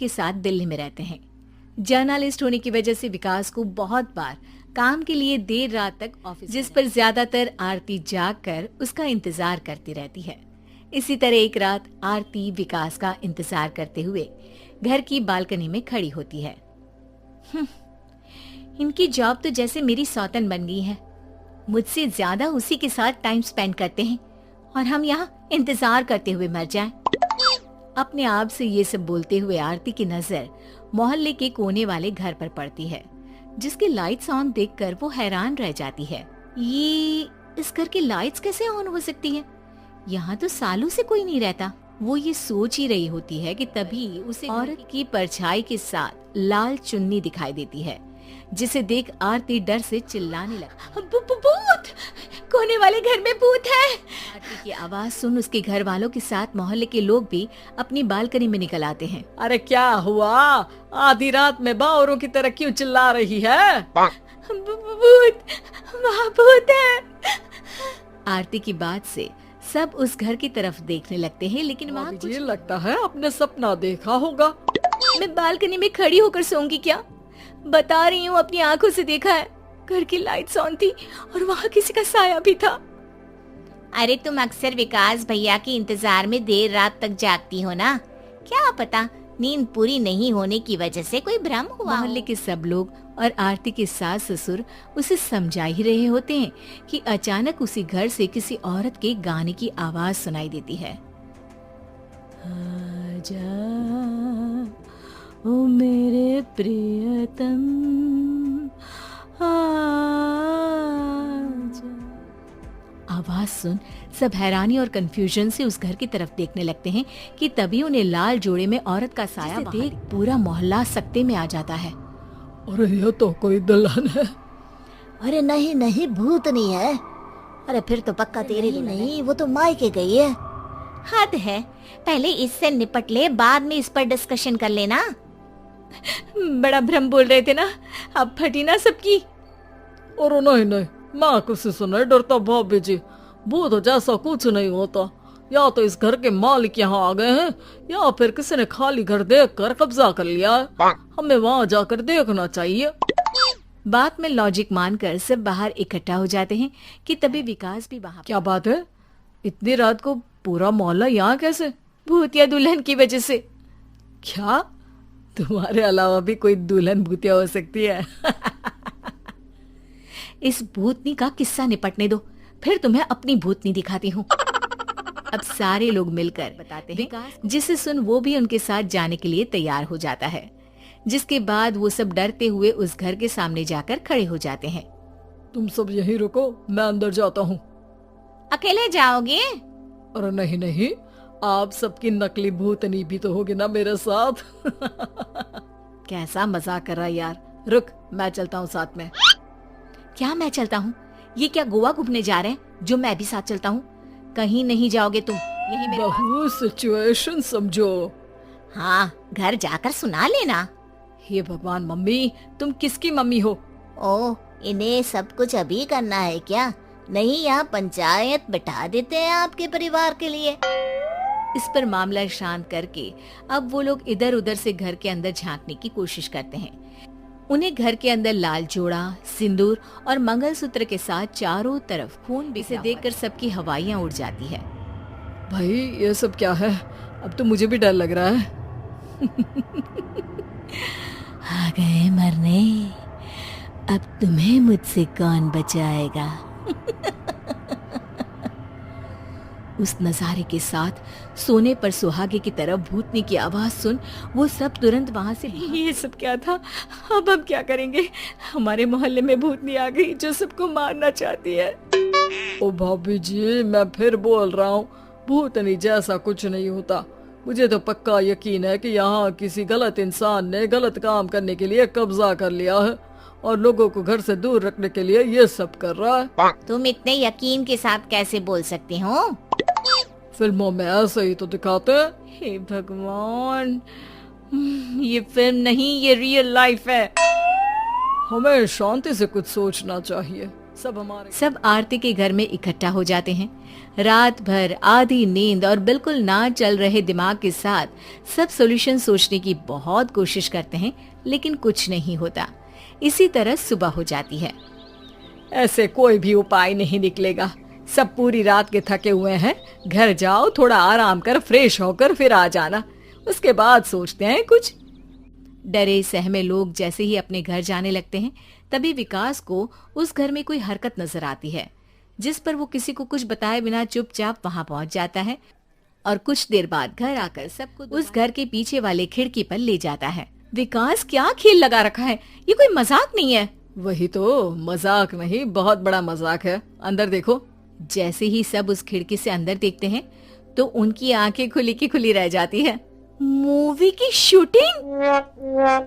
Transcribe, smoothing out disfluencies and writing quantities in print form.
के साथ दिल्ली में रहते हैं। जर्नलिस्ट होने की वजह से विकास को बहुत बार काम के लिए देर रात तक ऑफिस, जिस पर ज्यादातर आरती जागकर उसका इंतजार करती रहती है। इसी तरह एक रात आरती विकास का इंतजार करते हुए घर की बालकनी में खड़ी होती है। इनकी जॉब तो जैसे मेरी सौतन बन गई है। मुझसे ज्यादा उसी के साथ टाइम स्पेंड करते हैं और हम यहाँ इंतजार करते हुए मर जाएं। अपने आप से ये सब बोलते हुए आरती की नजर मोहल्ले के कोने वाले घर पर पड़ती है, जिसके लाइट्स ऑन देखकर वो हैरान रह जाती है। ये इस घर की लाइट्स कैसे ऑन हो सकती है? यहाँ तो सालों से कोई नहीं रहता। वो ये सोच ही रही होती है कि तभी उसे औरत की परछाई के साथ लाल चुन्नी दिखाई देती है, जिसे देख आरती डर से चिल्लाने लगती है। भूत! कोने वाले घर में भूत है! आरती की आवाज सुन उसके घर वालों के साथ मोहल्ले के लोग भी अपनी बालकनी में निकल आते हैं। अरे क्या हुआ? आधी रात में बावरों की तरह क्यों चिल्ला रही है? भूत! वहाँ भूत है! आरती की बात से सब उस घर की तरफ देखने लगते हैं, लेकिन वहाँ कुछ लगता है आपने सपना देखा होगा। मैं बालकनी में खड़ी होकर सोऊंगी क्या? बता रही हूँ, अपनी आंखों से देखा है। घर की लाइट्स ऑन थी और वहाँ किसी का साया भी था। अरे तुम अक्सर विकास भैया के इंतजार में देर रात तक जागती हो ना, क्या पता नींद पूरी नहीं होने की वजह से कोई भ्रम हुआ। मोहल्ले के सब लोग और आरती के सास ससुर उसे समझा ही रहे होते हैं कि अचानक उसी घर से किसी औरत के गाने की आवाज सुनाई देती है। आजा ओ मेरे प्रियतम आजा। आवाज सुन सब हैरानी और कंफ्यूजन से उस घर की तरफ देखने लगते हैं कि तभी उन्हें लाल जोड़े में औरत का साया देख पूरा मोहल्ला सकते में आ जाता है। अरे ये तो कोई दुल्हन है। अरे नहीं नहीं, भूत नहीं है। अरे फिर तो पक्का तेरी नहीं, वो तो मायके गई है। हद है, पहले इससे निपट ले, बाद में इस पर डिस्कशन कर लेना। बड़ा भ्रम बोल रहे थे ना, अब फटी ना सबकी। और नहीं नहीं, मैं किसी से नहीं डरता भाभी जी। भूत जैसा कुछ नहीं होता। या तो इस घर के मालिक यहाँ आ गए हैं या फिर किसी ने खाली घर देखकर कब्जा कर लिया है। हमें वहाँ जाकर देखना चाहिए। बात में लॉजिक मानकर सब बाहर इकट्ठा हो जाते हैं कि तभी विकास भी वहाँ। क्या बात है? इतनी रात को पूरा मोहल्ला यहाँ कैसे? भूतिया दुल्हन की वजह से। क्या तुम्हारे अलावा भी कोई दुल्हन भूतिया हो सकती है? इस भूतनी का किस्सा निपटने दो, फिर तुम्हें अपनी भूतनी दिखाती हूँ। अब सारे लोग मिलकर बताते हैं, जिसे सुन वो भी उनके साथ जाने के लिए तैयार हो जाता है। जिसके बाद वो सब डरते हुए उस घर के सामने जाकर खड़े हो जाते हैं। तुम सब यहीं रुको, मैं अंदर जाता हूँ। अकेले जाओगे? अरे नहीं नहीं, आप सबकी नकली भूतनी भी तो होगी ना मेरे साथ। कैसा मजाक कर रहा यार। रुक, मैं चलता हूँ साथ में। क्या मैं चलता हूँ? ये क्या गोवा घूमने जा रहे हैं जो मैं भी साथ चलता हूँ? कहीं नहीं जाओगे तुम, यही मेरे पास। सिचुएशन समझो। हाँ, घर जाकर सुना लेना। हे भगवान, मम्मी तुम किसकी मम्मी हो? ओ, इन्हें सब कुछ अभी करना है क्या? नहीं, यहाँ पंचायत बैठा देते हैं आपके परिवार के लिए। इस पर मामला शांत करके अब वो लोग इधर उधर से घर के अंदर झांकने की कोशिश करते हैं। उन्हें घर के अंदर लाल जोड़ा, सिंदूर और मंगलसूत्र के साथ चारों तरफ खून भी से देखकर सबकी हवाइयां उड़ जाती है। भाई ये सब क्या है? अब तो मुझे भी डर लग रहा है। आ गए मरने, अब तुम्हें मुझसे कौन बचाएगा? उस नजारे के साथ सोने पर सुहागे की तरफ भूतनी की आवाज सुन वो सब तुरंत वहाँ से। ये सब क्या था? अब हम क्या करेंगे? हमारे मोहल्ले में भूतनी आ गई जो सबको मारना चाहती है। ओ भाभी जी, मैं फिर बोल रहा हूँ, भूतनी जैसा कुछ नहीं होता। मुझे तो पक्का यकीन है कि यहाँ किसी गलत इंसान ने गलत काम करने के लिए कब्जा कर लिया है और लोगों को घर से दूर रखने के लिए ये सब कर रहा है। तुम इतने यकीन के साथ कैसे बोल सकते हो? फिल्मों में ऐसे ही तो दिखाते हैं। हे भगवान, ये फिल्म नहीं, ये रियल लाइफ है। हमें शांति से कुछ सोचना चाहिए। सब हमारे सब आरती के घर में इकट्ठा हो जाते हैं। रात भर आधी नींद और बिल्कुल ना चल रहे दिमाग के साथ सब सॉल्यूशन सोचने की बहुत कोशिश करते हैं, लेकिन कुछ नहीं होता। इसी तरह सुबह हो जाती है। ऐसे कोई भी उपाय नहीं निकलेगा। सब पूरी रात के थके हुए हैं। घर जाओ, थोड़ा आराम कर, फ्रेश होकर फिर आ जाना, उसके बाद सोचते हैं कुछ। डरे सहमे लोग जैसे ही अपने घर जाने लगते हैं, तभी विकास को उस घर में कोई हरकत नजर आती है, जिस पर वो किसी को कुछ बताए बिना चुपचाप वहां पहुंच जाता है और कुछ देर बाद घर आकर सबको उस घर के पीछे वाले खिड़की पर ले जाता है। विकास, क्या खेल लगा रखा है? ये कोई मजाक नहीं है। वही तो, मजाक नहीं, बहुत बड़ा मजाक है। अंदर देखो। जैसे ही सब उस खिड़की से अंदर देखते हैं तो उनकी आंखें खुली की खुली रह जाती है। मूवी की शूटिंग!